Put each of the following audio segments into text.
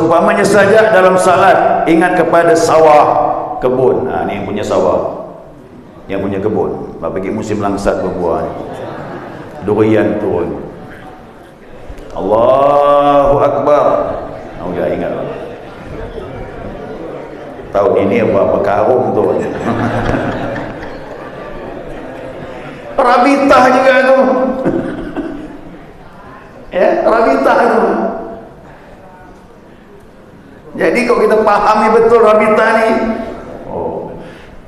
seumpamanya saja dalam salat ingat kepada sawah, kebun. Ni yang punya sawah, yang punya kebun. Bagi musim langsat berbuah, durian turun. Allahu Akbar. Udah ingat lah. Tahun ini berapa karung turun. Rabitah juga tu. Ya, rabitah tu. Jadi kalau kita pahami betul rabitah ni,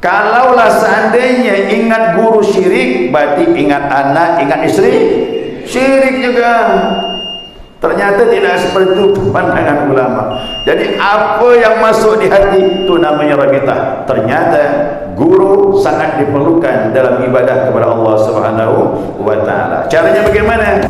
kalaulah seandainya ingat guru syirik, berarti ingat anak, ingat isteri syirik juga. Ternyata tidak seperti itu pandangan ulama. Jadi apa yang masuk di hati itu namanya rabitah. Ternyata guru sangat diperlukan dalam ibadah kepada Allah Subhanahu wa taala. Caranya bagaimana?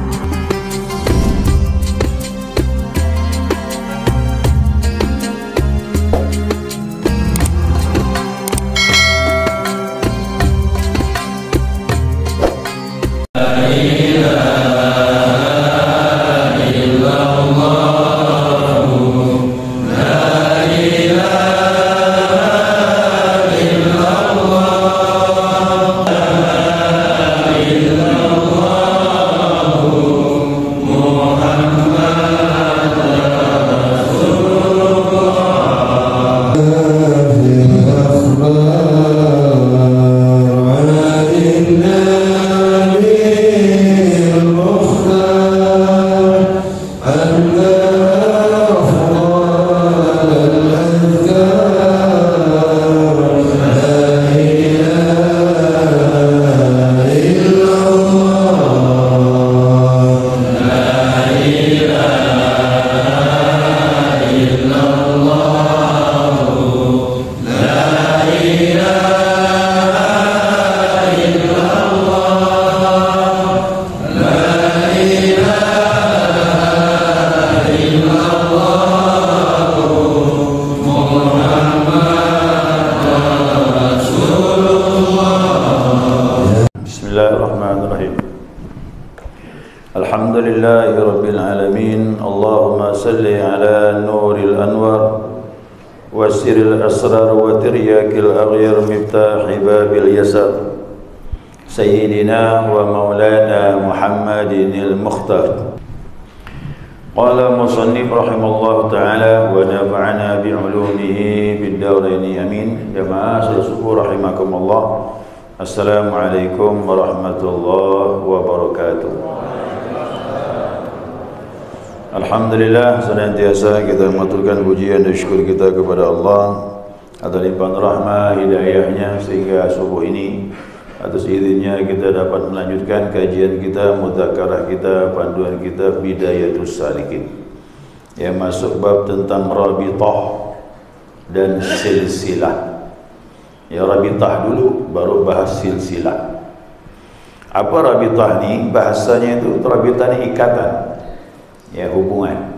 Bismillahirrahmanirrahim. Alhamdulillahi rabbil alamin. Allahumma salli ala nuril anwar wa sirril asrar wa tiryakil aghyar miftahi babil yasar sayyidina wa maulana Muhammadin al-mukhtar. Qala musannif rahimallahu ta'ala wa nafa'ana bi'ulumihi bid daraini amin. Jamaah syukur rahimakumullah. Assalamualaikum warahmatullahi wabarakatuh. Alhamdulillah, senantiasa kita maturkan pujian dan syukur kita kepada Allah atas limpahan rahmah hidayahnya sehingga subuh ini atas izinnya kita dapat melanjutkan kajian kita, mudzakarah kita, panduan kita Bidayatus Salikin yang masuk bab tentang rabithah dan silsilah. Ya, rabithah dulu baru bahas silsilah. Apa rabithah ni? Bahasanya itu rabithah ni ikatan, ya, hubungan.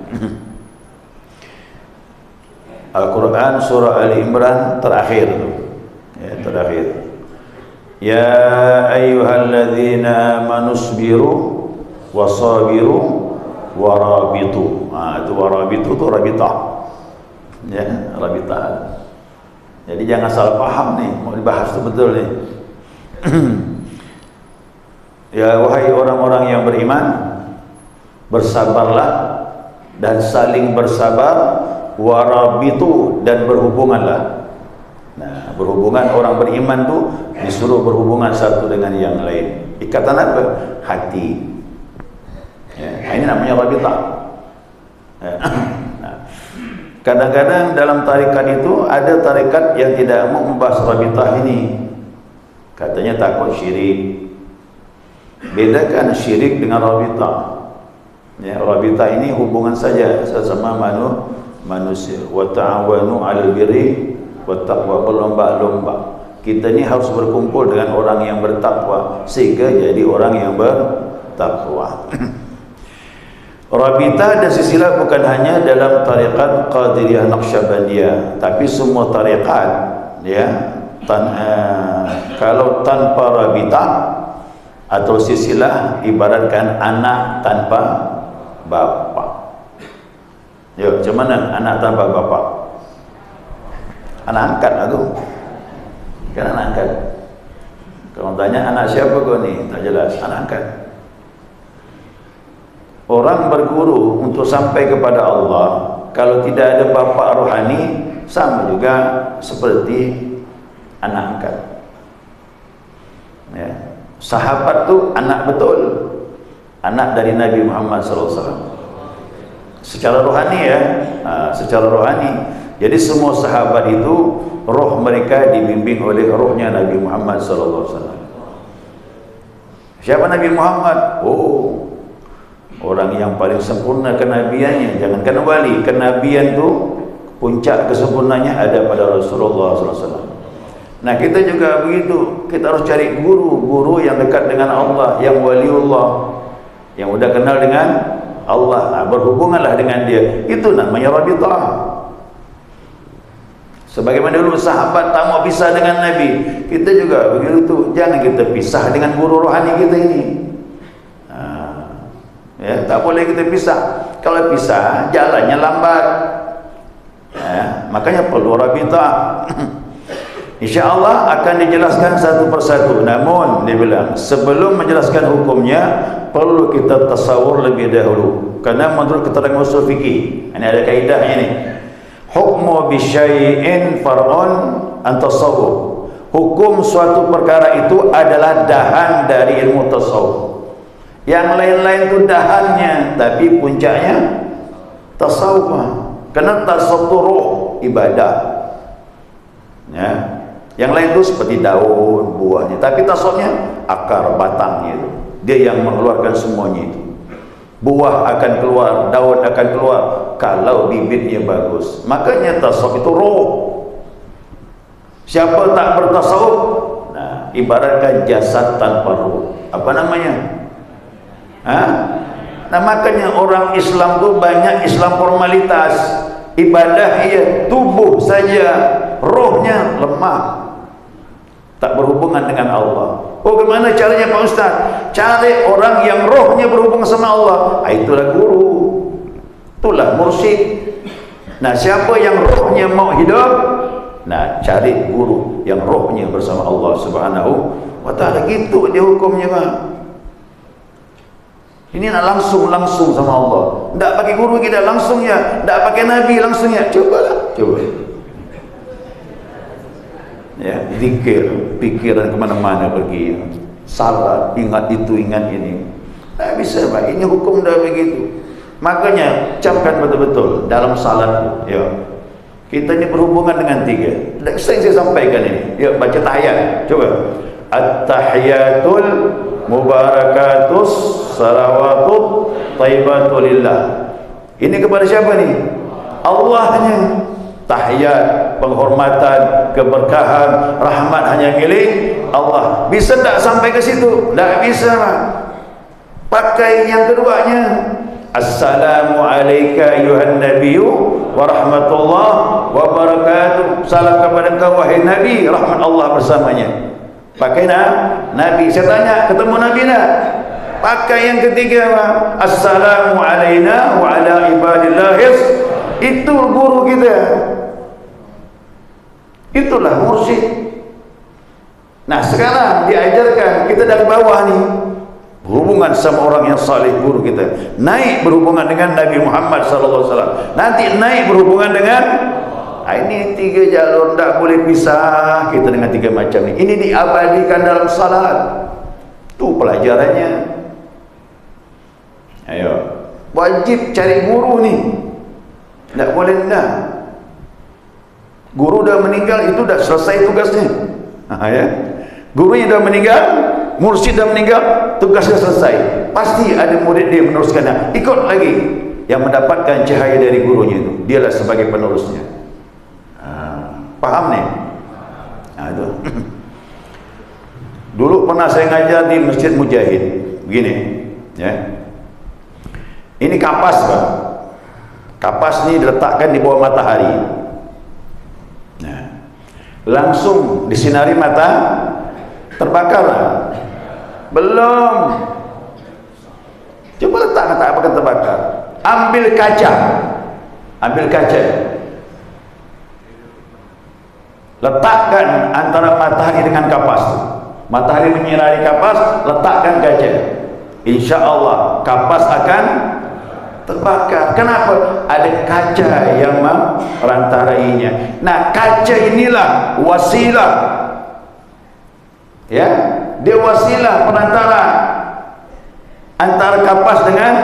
Al-Quran surah Ali Imran terakhir tu, ya, terakhir. Ya ayyuhalladzina amanu sabiru wasabiru warabitu. Itu warabitu tu rabithah, ya, rabithah. Jadi jangan salah paham nih, mau dibahas itu betul nih. Ya wahai orang-orang yang beriman, bersabarlah dan saling bersabar, warabitu, dan berhubunganlah. Nah, berhubungan orang beriman tuh disuruh berhubungan satu dengan yang lain. Ikatan apa? Hati. Ya, ini namanya rabithah. Kadang-kadang dalam tarikat itu ada tarikat yang tidak mau membahas rabithah ini. Katanya takut syirik. Bedakan syirik dengan rabithah. Ya, rabithah ini hubungan saja sesama manusia. Wa ta'awanu 'alal birri wat taqwa, berlomba-lomba. Kita ni harus berkumpul dengan orang yang bertakwa sehingga jadi orang yang bertakwa. Rabithah dan silsilah bukan hanya dalam tarikat Qadiriyah Naqsyabandiyah, tapi semua tarikat, ya, kalau tanpa rabithah atau silsilah ibaratkan anak tanpa bapa. Ya, macam mana anak tanpa bapak? Anak angkat lah tu. Kan anak angkat. Kalau tanya anak siapa kau ni? Tak jelas, anak angkat. Orang berguru untuk sampai kepada Allah, kalau tidak ada bapa rohani, sama juga seperti anak angkat. Ya. Sahabat tu anak betul, anak dari Nabi Muhammad SAW. Secara rohani ya, secara rohani. Jadi semua sahabat itu roh mereka dibimbing oleh rohnya Nabi Muhammad SAW. Siapa Nabi Muhammad? Oh, orang yang paling sempurna kenabiannya. Jangankan wali, kenabian tu puncak kesempurnanya ada pada Rasulullah SAW. Nah, kita juga begitu. Kita harus cari guru yang dekat dengan Allah, yang waliullah, yang udah kenal dengan Allah. Berhubunganlah dengan dia. Itu namanya rabitah. Sebagaimana dulu sahabat tak mau pisah dengan Nabi, kita juga begitu. Jangan kita pisah dengan guru rohani kita ini. Ya, tak boleh kita pisah. Kalau pisah, jalannya lambat. Ya, makanya perlu rabitah. InsyaAllah akan dijelaskan satu persatu. Namun dia bilang, sebelum menjelaskan hukumnya, perlu kita tasawur lebih dahulu. Karena menurut keterangan usul fikih, ini ada kaidahnya ni. Hukmu bisyai'in far'un an tasawwur. Hukum suatu perkara itu adalah dahan dari ilmu tasawuf. Yang lain-lain itu dahannya, tapi puncaknya tasawuf. Karena tasawuf itu roh ibadah. Ya. Yang lain itu seperti daun, buahnya, tapi tasawufnya akar, batangnya itu. Dia yang mengeluarkan semuanya itu. Buah akan keluar, daun akan keluar kalau bibitnya bagus. Makanya tasawuf itu roh. Siapa tak bertasawuf, nah, ibaratkan jasad tanpa roh. Apa namanya? Nah, makanya orang Islam tu banyak Islam formalitas, ibadah ia tubuh saja, rohnya lemah, tak berhubungan dengan Allah. Oh, bagaimana caranya Pak Ustaz? Cari orang yang rohnya berhubungan sama Allah. Itulah guru, itulah mursyid. Nah, siapa yang rohnya mau hidup, nah, cari guru yang rohnya bersama Allah Subhanahu wa ta'ala. Gitu dia hukumnya, Pak. Ini nak langsung sama Allah. Tak pakai guru kita langsungnya, tak pakai Nabi langsungnya. Cobalah, coba. Ya, zikir, pikiran kemana-mana pergi. Salat, ingat itu, ingat ini. Tak bisa, Pak. Ini hukum dah begitu. Makanya camkan betul-betul dalam salat. Ya, kita ini berhubungan dengan tiga. Sering saya sampaikan ini. Ya, baca tahiyat. Coba. At-tahiyatul mubarakatus salawatut thayyibatulillah. Ini kepada siapa ni? Allahnya. Tahiyat, penghormatan, keberkahan, rahmat hanya milik Allah. Bisa tak sampai ke situ? Tak bisa. Pakai yang keduanya. Assalamu alayka ayuhan nabiyyu wa rahmatullah wa barakatuh. Salam kepada engkau wahai Nabi, rahmat Allah bersamanya. Pakai Nabi. Saya tanya, ketemu Nabi tak? Pakai yang ketiga. Assalamu alayna wa ala ibadillahis. Itu guru kita. Itulah mursyid. Nah, sekarang diajarkan kita dari bawah ni berhubungan sama orang yang saleh, guru kita. Naik berhubungan dengan Nabi Muhammad SAW. Nanti naik berhubungan dengan ini tiga jalur, tak boleh pisah kita dengan tiga macam ni. Ini diabadikan dalam salat. Tu pelajarannya. Ayo, wajib cari guru ni. Tak boleh dah. Guru dah meninggal, itu dah selesai tugasnya. Ya. Guru yang dah meninggal, mursyid dah meninggal, tugasnya selesai. Pasti ada murid dia meneruskan. Ikut lagi yang mendapatkan cahaya dari gurunya itu. Dialah sebagai penerusnya. Paham ni? Itu. Dulu pernah saya ngajar di Masjid Mujahid. Begini, ya. Ini kapas, Pak. Kapas ni diletakkan di bawah matahari. Nah, langsung disinari mata, terbakar. Belum. Coba letak apa terbakar. Ambil kaca. Ambil kaca, letakkan antara matahari dengan kapas. Matahari menyinari kapas, letakkan kaca. Insya Allah kapas akan terbakar. Kenapa? Ada kaca yang merantarainya. Nah, kaca inilah wasilah, ya, dia wasilah perantara antara kapas dengan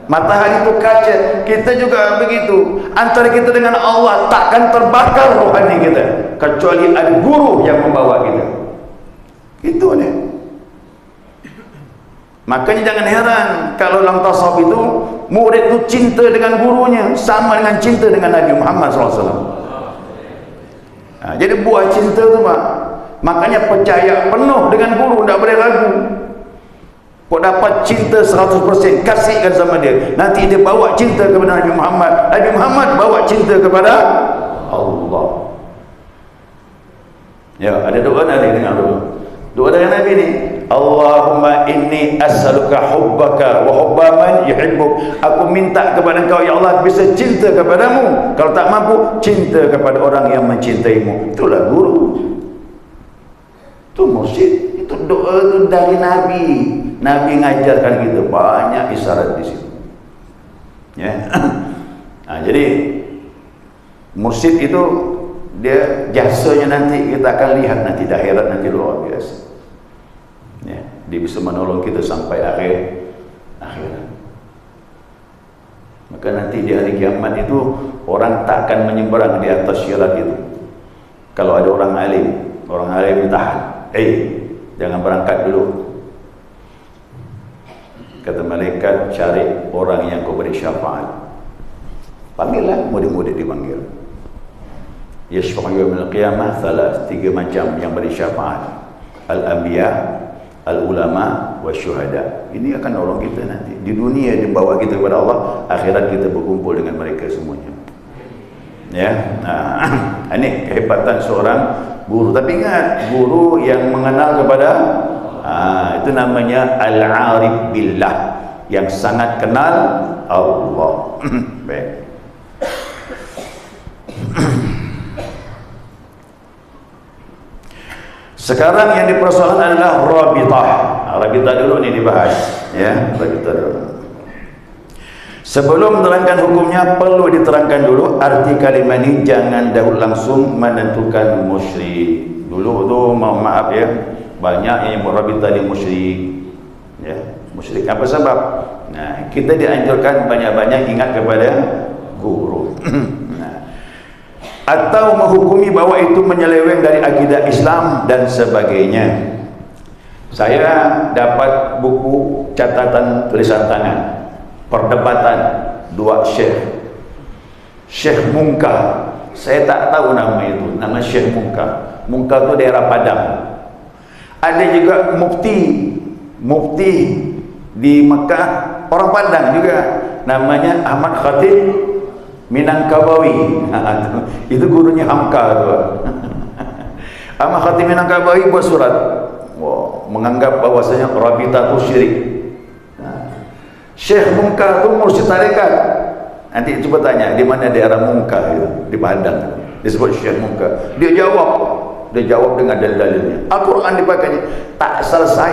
matahari. Itu kaca. Kita juga begitu, antara kita dengan Allah takkan terbakar rohani kita kecuali ada guru yang membawa kita. Itu nih. Makanya jangan heran kalau dalam tasawuf itu murid itu cinta dengan gurunya sama dengan cinta dengan Nabi Muhammad SAW. Nah, jadi buah cinta itu Pak. Makanya percaya penuh dengan guru, tidak boleh ragu. Kau dapat cinta 100%, kasihkan sama dia. Nanti dia bawa cinta kepada Nabi Muhammad. Nabi Muhammad bawa cinta kepada Allah. Ya, ada doa Nabi, dengar dulu. Doa dari Nabi ni, Allahumma inni as'aluka hubbaka wa hubba man yuhibbuk. Aku minta kepada engkau ya Allah bisa cinta kepadamu. Kalau tak mampu, cinta kepada orang yang mencintaimu. Itulah guru. Itu mursyid. Itu doa itu dari Nabi. Nabi ngajarkan kita banyak isyarat di situ. Ya. Nah, jadi mursyid itu dia jasanya nanti kita akan lihat nanti di akhirat nanti luar biasa. Ya, dia bisa menolong kita sampai akhirat. Maka nanti di hari kiamat itu orang tak akan menyeberang di atas syirat itu. Kalau ada orang alim ditahan, jangan berangkat dulu. Kata malaikat, cari orang yang kau beri syafaat. Panggillah, murid-murid dipanggil. Yashfa'u yaumil qiyamah thalas, 3 macam yang beri syafaat. Al-anbiya, al-ulama, wasyuhada. Ini akan nolong kita nanti. Di dunia dibawa kita kepada Allah, akhirat kita berkumpul dengan mereka semuanya. Ya, nah, ini kehebatan seorang guru. Tapi ingat, guru yang mengenal kepada itu namanya al-arif billah, yang sangat kenal Allah. Baik. Sekarang yang dipersoalkan adalah rabitah. Rabitah dulu ni dibahas, ya, rabitah dulu. Sebelum menerangkan hukumnya perlu diterangkan dulu arti kalimat ini. Jangan dahulu langsung menentukan musyrik. Dulu tu maaf ya, banyak yang berrabitah di musyrik, ya, musyrik apa sebab? Nah, kita dianjurkan banyak-banyak ingat kepada guru. Nah, atau menghukumi bahwa itu menyeleweng dari akidah Islam dan sebagainya. Saya dapat buku catatan tulisan tangan perdebatan 2 Syekh Munkar. Saya tak tahu nama itu, nama Syekh Munkar. Munkar itu daerah Padang. Ada juga mufti di Mekah, orang Padang juga, namanya Ahmad Khatib Minangkabawi. Itu gurunya Hamka tu. Ahmad Khatib Minangkabawi buat surat, menganggap bahwasanya rabitah itu syirik. Syekh Munkar itu mursyid tarekat. Nanti coba tanya di mana daerah Munkar itu, di Padang. Disebut Syekh Munkar. Dia jawab dengan dalil-dalilnya. Al-Quran dipakainya tak selesai.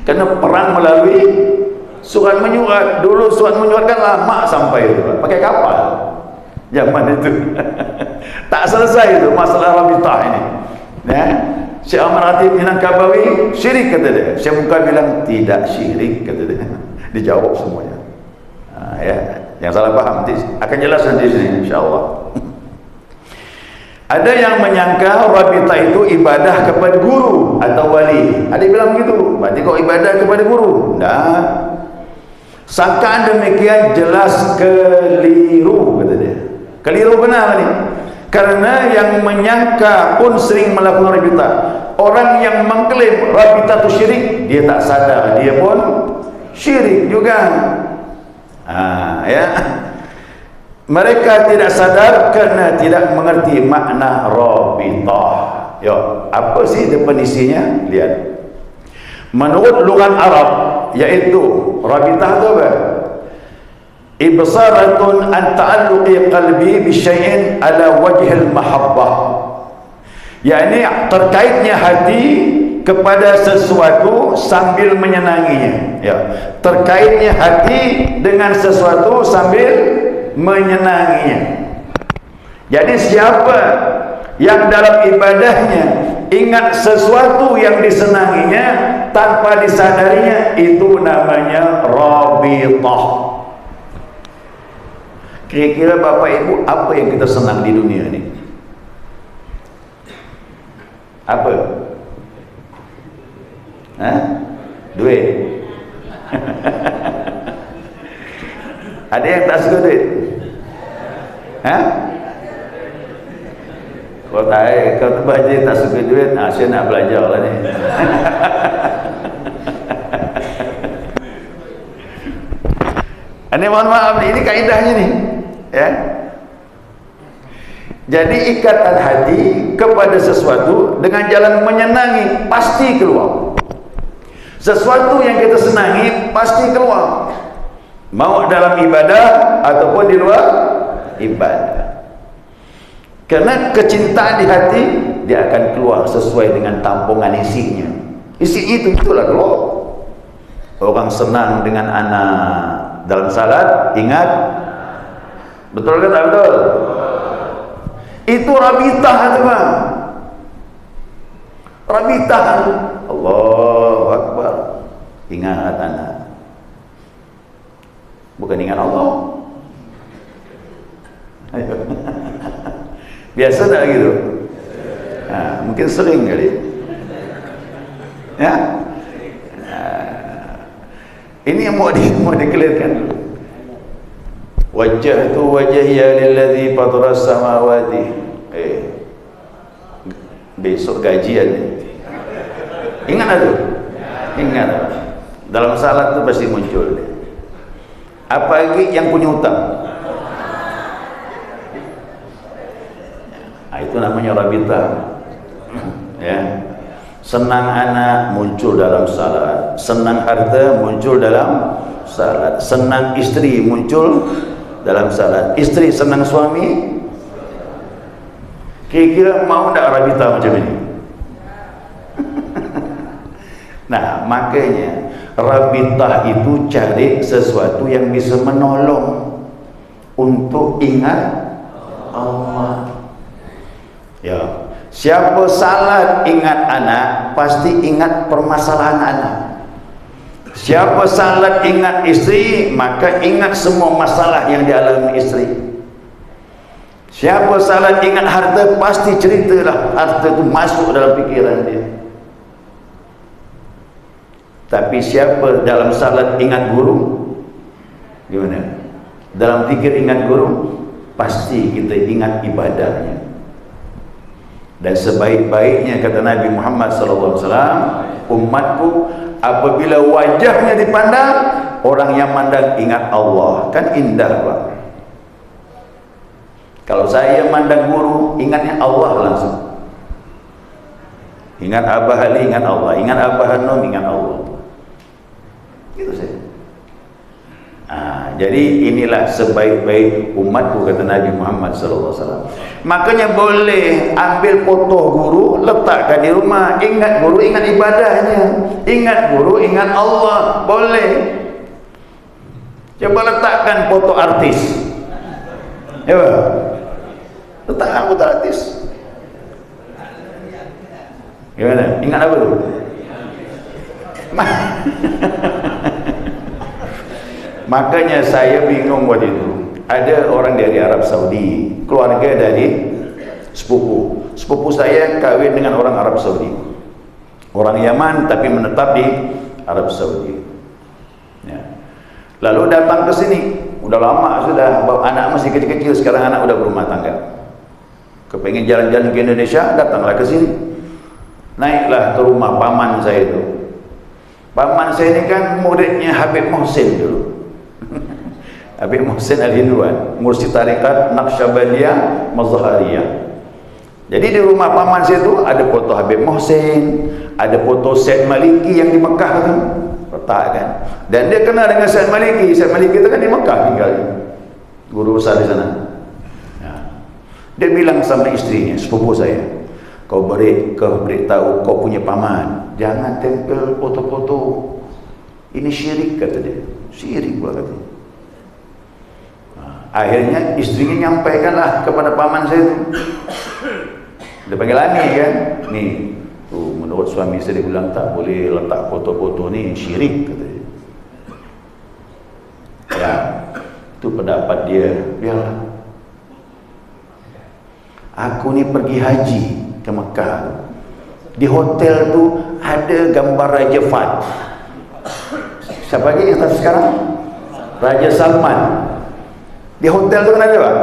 Karena perang melalui surat menyurat. Dulu surat menyurat kan lama sampai itu, pakai kapal zaman itu. Tak selesai itu masalah rabitah ini, ya. Syekh Ahmad Khatib Minangkabawi syirik kata dia. Syekh Munkar bilang tidak syirik kata dia. Dijawab semuanya. Ya, yang salah paham nanti akan jelas nanti di sini insyaallah. Ada yang menyangka rabitah itu ibadah kepada guru atau wali. Ada yang bilang begitu. Berarti kau ibadah kepada guru. Nah, sangkaan demikian jelas keliru kata dia. Keliru benar ni. Karena yang menyangka pun sering melakukan rabitah. Orang yang mengklaim rabitah itu syirik, dia tak sadar dia pun syirik juga. Ya. Mereka tidak sadar karena tidak mengerti makna rabitah. Yo, apa sih definisinya? Lihat. Menurut lughat Arab, yaitu rabitah itu apa? ibsaratun an ta'alluqi qalbi bi syai'in ala wajhil mahabbah, yakni terkaitnya hati kepada sesuatu sambil menyenanginya, ya, terkaitnya hati dengan sesuatu sambil menyenanginya. Jadi siapa yang dalam ibadahnya ingat sesuatu yang disenanginya tanpa disadarinya, itu namanya rabithah. Kira-kira Bapak Ibu, apa yang kita senang di dunia ini? Apa? Hah? Duit. Ada yang tak suka duit? Hah? Kalau tu baca tak suka duit, saya nak belajar lah ni. Ini mohon maaf ni, ini kaedahnya ni, ya. Jadi ikatan hati kepada sesuatu dengan jalan menyenangi pasti keluar. Sesuatu yang kita senangi pasti keluar, mau dalam ibadah ataupun di luar ibadah. Karena kecintaan di hati, dia akan keluar sesuai dengan tampungan isinya. Isi itulah keluar. Orang senang dengan anak dalam salat, ingat, betul ke tak betul? Itu rabitah tu bang. Rabitah. Allahu Akbar. Ingat anak. Bukan ingat Allah. Biasa tak gitu? Mungkin sering kali. Ya? Ini yang mau dikelirkan dulu. Wajah tu wajhiya lilladzi fataras samawati. Besok gajian ni. Ingat tu? Ingat. Dalam salat tu pasti muncul. Apa lagi yang punya hutang? Itu namanya rabitah. Ya. Senang anak muncul dalam salat, senang harta muncul dalam salat, senang istri muncul dalam salat, istri senang suami. Kira-kira mau tak rabitah macam ini? Nah, makanya rabitah itu cari sesuatu yang bisa menolong untuk ingat Allah. Ya, siapa salat ingat anak, pasti ingat permasalahan anak. Siapa salat ingat istri, maka ingat semua masalah yang dialami istri. Siapa salat ingat harta, pasti ceritalah harta itu masuk dalam pikiran dia. Tapi siapa dalam salat ingat guru, gimana? Dalam fikir ingat guru, pasti kita ingat ibadahnya. Dan sebaik-baiknya kata Nabi Muhammad SAW, umatku apabila wajahnya dipandang, orang yang mandang ingat Allah. Kan indah Pak. Kalau saya mandang guru, ingatnya Allah langsung. Ingat Abah Ali, ingat Allah. Ingat Abah Hanum, ingat Allah. Gitu saya. Jadi inilah sebaik-baik umatku kata Nabi Muhammad SAW. Makanya boleh ambil foto guru, letakkan di rumah. Ingat guru, ingat ibadahnya. Ingat guru, ingat Allah. Boleh. Coba letakkan foto artis. Ya, letakkan foto artis. Gimana? Ingat apa tu? Makanya saya bingung waktu itu. Ada orang dari Arab Saudi, keluarga dari sepupu. Sepupu saya kawin dengan orang Arab Saudi. Orang Yaman tapi menetap di Arab Saudi. Ya. Lalu datang ke sini. Udah lama sudah, anak masih kecil-kecil, sekarang anak udah berumah tangga. Kepengen jalan-jalan ke Indonesia, datanglah ke sini. Naiklah ke rumah paman saya itu. Paman saya ini kan muridnya Habib Muhsin dulu. Habib Muhsin Al-Hindwan, mursyid tarikat Naqsyabandiyah Mazhariyah. Jadi di rumah paman saya tu ada foto Habib Mohsin, ada foto Syed Maliki yang di Mekah tu, letak kan. Dan dia kenal dengan Syed Maliki. Syed Maliki tu kan di Mekah tinggal, guru besar di sana. Ya. Dia bilang sama istrinya, sepupu saya, kau beritahu kau punya paman, jangan tempel foto-foto. Ini syirik, kata dia. Syirik pula kata dia. Akhirnya istrinya nyampaikanlah kepada paman saya tu. Dia panggil Ani kan, ni tu menurut suami saya, dia bilang tak boleh letak foto-foto ni, syirik, kata dia. Ya, itu pendapat dia. Biarlah. Aku ni pergi haji ke Mekah, di hotel tu ada gambar Raja Fahd. Siapa lagi yang tahu sekarang? Raja Salman. Di hotel tu kan ada Pak?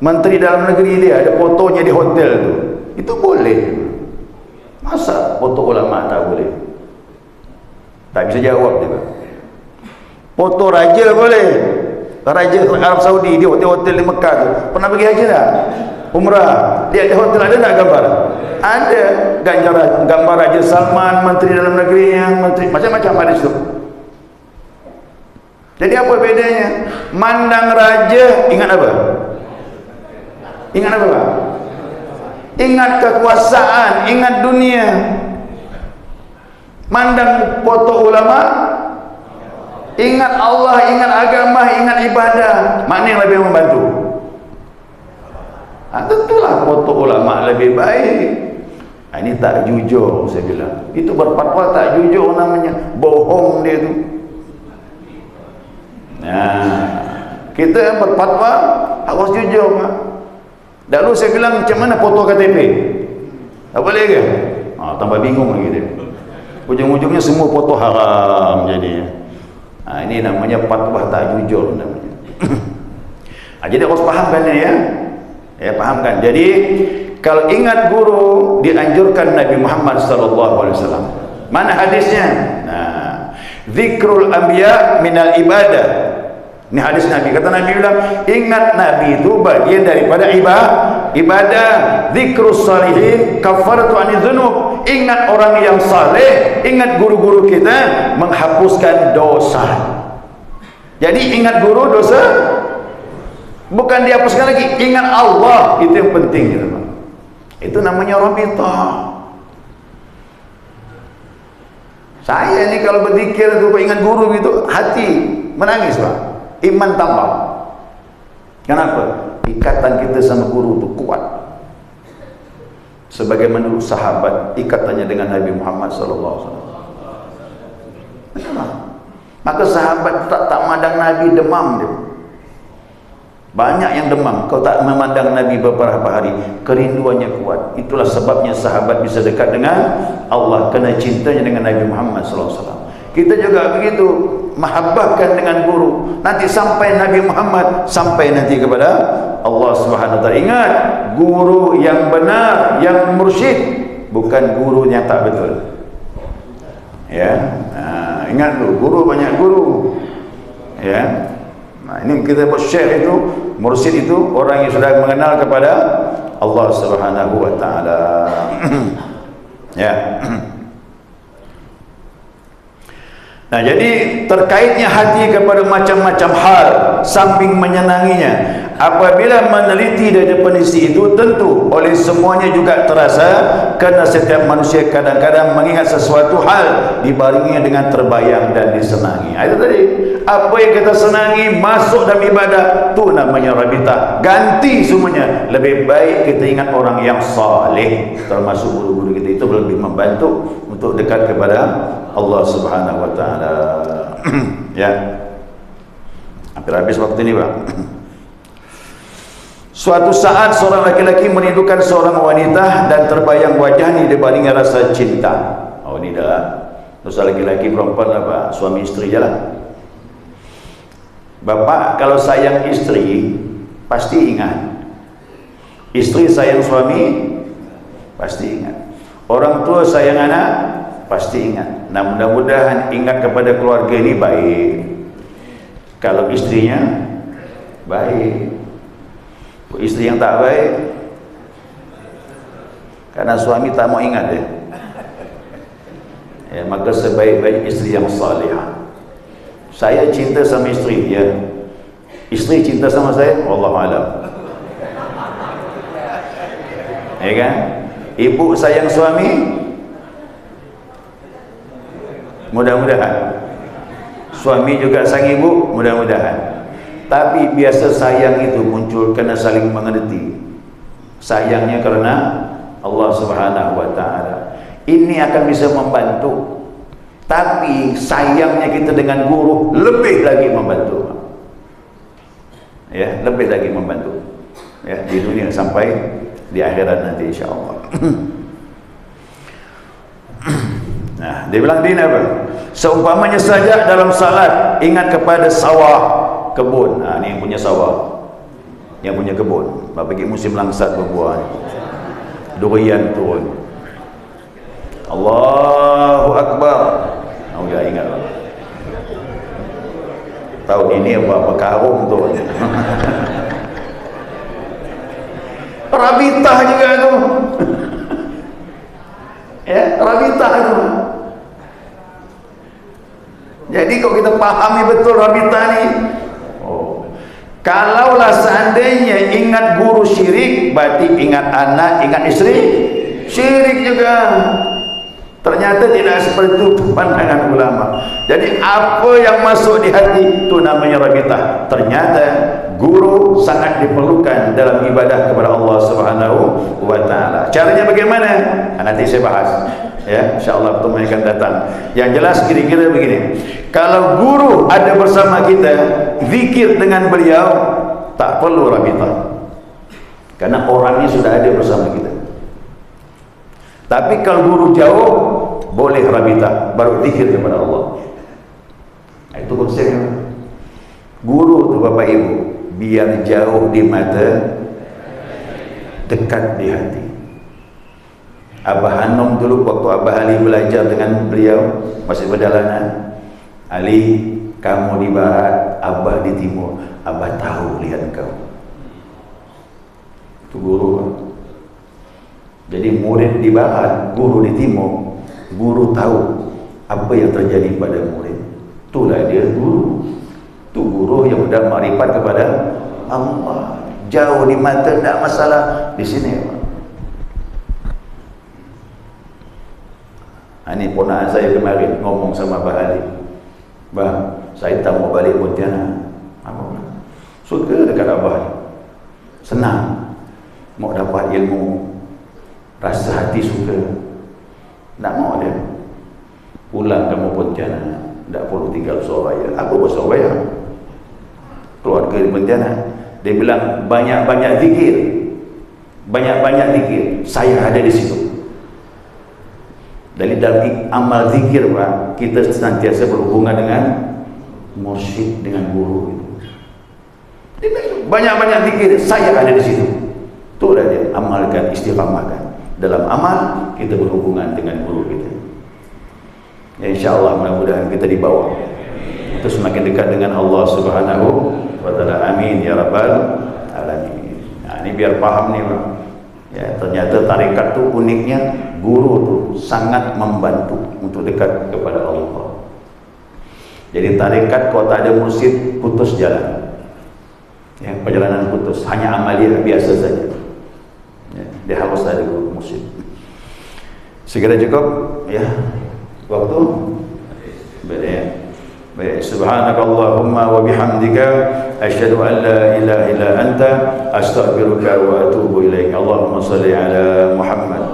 Menteri dalam negeri dia ada fotonya di hotel tu. Itu boleh. Masa foto ulama tak boleh? Tak bisa jawab dia Pak. Foto raja boleh. Raja Arab Saudi di hotel-hotel di Mekah tu. Pernah pergi haji tak? Umrah. Dia di hotel ada tak gambar? Ada gambar Raja Salman, menteri dalam negerinya, menteri macam-macam ada situ. Jadi apa bedanya? Mandang raja ingat apa? Ingat apa Pak? Ingat kekuasaan, ingat dunia. Mandang foto ulama, ingat Allah, ingat agama, ingat ibadah. Mana yang lebih membantu? Tentulah foto ulama lebih baik. Ini tak jujur, saya bilang. Itu berfatwa tak jujur namanya. Bohong dia tu. Nah, kita berfatwa harus jujur Pak. Dahulu saya bilang macam mana foto KTP? Tak boleh ke? Tambah bingung lagi dia. Ujung-ujungnya semua foto haram jadi. Ini namanya fatwa tak jujur namanya. Jadi harus fahamkan ya. Ya, fahamkan. Jadi kalau ingat guru dianjurkan Nabi Muhammad SAW. Mana hadisnya? Nah, zikrul anbiya minal ibadah. Ini hadis Nabi. Kata Nabi bilang, ingat Nabi itu bagian daripada ibadah. Zikrus salihin kafaratu anil dzunub. Ingat orang yang saleh, ingat guru-guru kita menghapuskan dosa. Jadi ingat guru dosa bukan dihapuskan lagi, ingat Allah, itu yang penting gitu. Itu namanya rabithah. Saya ni kalau berzikir tu ingat guru gitu, hati menangis Pak. Iman tambah. Kenapa? Ikatan kita sama guru tu kuat. Sebagaimana dulu sahabat ikatannya dengan Nabi Muhammad SAW. Maka sahabat tak mandang Nabi, demam dia. Banyak yang demam. Kau tak memandang Nabi beberapa hari, kerinduannya kuat. Itulah sebabnya sahabat bisa dekat dengan Allah, kerana cintanya dengan Nabi Muhammad SAW. Kita juga begitu, mahabbahkan dengan guru. Nanti sampai Nabi Muhammad, sampai nanti kepada Allah Subhanahu Wa Taala. Ingat, guru yang benar, yang mursyid, bukan guru yang tak betul. Ya, ingat tu, guru banyak guru. Ya, ini kita buat syekh itu, mursyid itu orang yang sudah mengenal kepada Allah Subhanahu Wa Taala. Ya. Nah, jadi terkaitnya hati kepada macam-macam hal, samping menyenanginya, apabila meneliti dari definisi itu, tentu oleh semuanya juga terasa, kerana setiap manusia kadang-kadang mengingat sesuatu hal dibarengi dengan terbayang dan disenangi. Itu tadi, apa yang kita senangi masuk dalam ibadah, tu namanya rabithah. Ganti semuanya. Lebih baik kita ingat orang yang saleh, termasuk guru-guru kita, itu lebih membantu untuk dekat kepada Allah Subhanahu Wa Taala. Ya, hampir habis waktu ini Pak. Suatu saat seorang laki-laki merindukan seorang wanita dan terbayang wajahnya dibarengi rasa cinta. Oh, ini dah dosa laki-laki perempuan lah Pak, suami istri je lah. Bapak kalau sayang istri pasti ingat, istri sayang suami pasti ingat, orang tua sayang anak pasti ingat. Nah, mudah-mudahan ingat kepada keluarga ini baik. Kalau istrinya baik, istri yang tak baik, Karena suami tak mau ingat dia. Ya, maka sebaik-baik isteri yang salihah. Saya cinta sama isteri, ya. Isteri cinta sama saya, wallahualam. Ya kan? Ibu sayang suami, mudah-mudahan. Suami juga sayang ibu, mudah-mudahan. Tapi biasa sayang itu muncul karena saling mengerti. Sayangnya karena Allah Subhanahu wa taala. Ini akan bisa membantu. Tapi sayangnya kita dengan guru lebih lagi membantu. Ya, lebih lagi membantu. Ya, di dunia sampai di akhirat nanti insyaallah. Nah, dia bilang din apa? Seumpamanya saja dalam salat ingat kepada sawah, kebun. Nah, ini yang punya sawah, yang punya kebun. Bagi musim langsat berbuah, durian turun. Allahu Akbar. Oh, ya ingat lah. Tahun ini apa karung turun. Rabitah juga tu. Ya, rabitah tu. Jadi kalau kita pahami betul rabitah ni, oh, kalaulah seandainya ingat guru syirik, berarti ingat anak, ingat isteri syirik juga. Ternyata tidak seperti itu pandangan ulama. Jadi apa yang masuk di hati itu namanya rabitah. Ternyata guru sangat diperlukan dalam ibadah kepada Allah Subhanahu wa taala. Caranya bagaimana? Nanti saya bahas. Ya, insyaallah pertemuan akan datang. Yang jelas kira-kira begini. Kalau guru ada bersama kita, zikir dengan beliau, tak perlu rabitah. Karena orangnya sudah ada bersama kita. Tapi kalau guru jauh, boleh rabitah, baru zikir kepada Allah. Itu konsepnya. Guru tu Bapak Ibu, biar jauh di mata, dekat di hati. Abah Hanum dulu waktu Abah Ali belajar dengan beliau masih perjalanan. Ali, kamu di barat, Abah di timur. Abah tahu lihat kau. Itu guru. Jadi murid di barat, guru di timur. Guru tahu apa yang terjadi pada murid. Itulah dia guru. Itu guru yang sudah makrifat kepada Allah. Jauh di mata tidak masalah, di sini. Ini ponakan saya kemarin ngomong sama Abah Ali. Bah, saya tak mau balik Pontianak. Apa? Suka dekat Abah. Senang. Mau dapat ilmu. Rasa hati suka. Tak mau dia. Pulang kamu Pontianak. Tak perlu tinggal Surabaya. Aku bersurabaya. Keluarga di Pontianak. Dia bilang banyak-banyak zikir. Banyak-banyak zikir. Saya ada di situ. Dari dalam amal zikir, Pak, kita senantiasa berhubungan dengan mursyid, dengan guru. Banyak-banyak zikir, saya ada di situ. Itulah dia, amalkan, istiqamahkan. Dalam amal kita berhubungan dengan guru kita. Ya, insyaallah mudah-mudahan kita dibawa itu semakin dekat dengan Allah Subhanahu wa taala. Amin ya rabbal alamin. Nah, ini biar paham nih, Pak. Ya, ternyata tarekat tu uniknya guru tu sangat membantu untuk dekat kepada Allah. Jadi tarekat kalau tak ada mursyid putus jalan. Ya, perjalanan putus, hanya amalia biasa saja. Ya, dia harus ada guru mursyid. Segera cukup ya waktu. Baik, subhanakallahumma wa bihamdika asyhadu an la ilaha illa anta astaghfiruka wa atubu ilaik. Allahumma shalli ala Muhammad